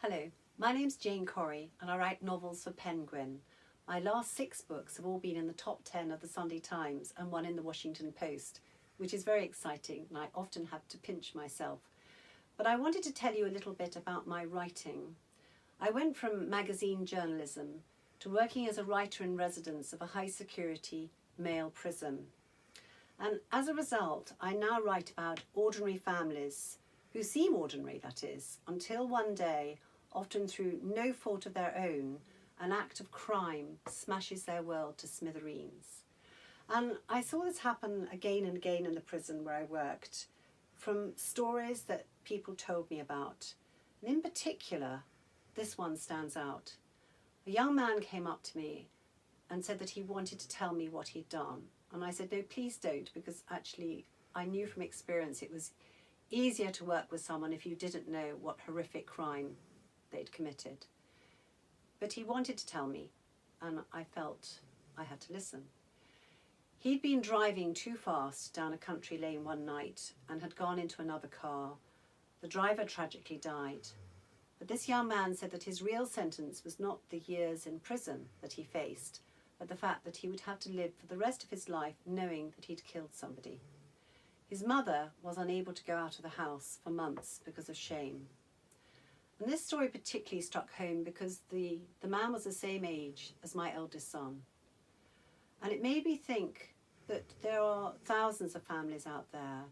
Hello, my name's Jane Corrie and I write novels for Penguin. My last 6 books have all been in the top 10 of the Sunday Times and one in the Washington Post, which is very exciting and I often have to pinch myself. But I wanted to tell you a little bit about my writing. I went from magazine journalism to working as a writer in residence of a high security male prison. And as a result, I now write about ordinary families who seem ordinary, that is, until one day, often through no fault of their own, an act of crime smashes their world to smithereens. And I saw this happen again and again in the prison where I worked, from stories that people told me about. And in particular, this one stands out. A young man came up to me and said that he wanted to tell me what he'd done. And I said, no, please don't, because actually I knew from experience it was easier to work with someone if you didn't know what horrific crime they'd committed. But he wanted to tell me, and I felt I had to listen. He'd been driving too fast down a country lane one night and had gone into another car. The driver tragically died. But this young man said that his real sentence was not the years in prison that he faced, but the fact that he would have to live for the rest of his life knowing that he'd killed somebody. His mother was unable to go out of the house for months because of shame. And this story particularly struck home because the man was the same age as my eldest son. And it made me think that there are thousands of families out there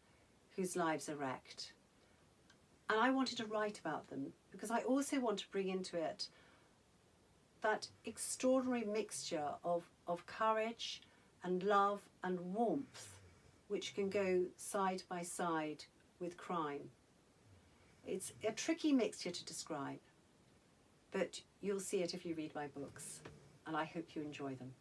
whose lives are wrecked. And I wanted to write about them because I also want to bring into it that extraordinary mixture of courage and love and warmth which can go side by side with crime. It's a tricky mixture to describe, but you'll see it if you read my books, and I hope you enjoy them.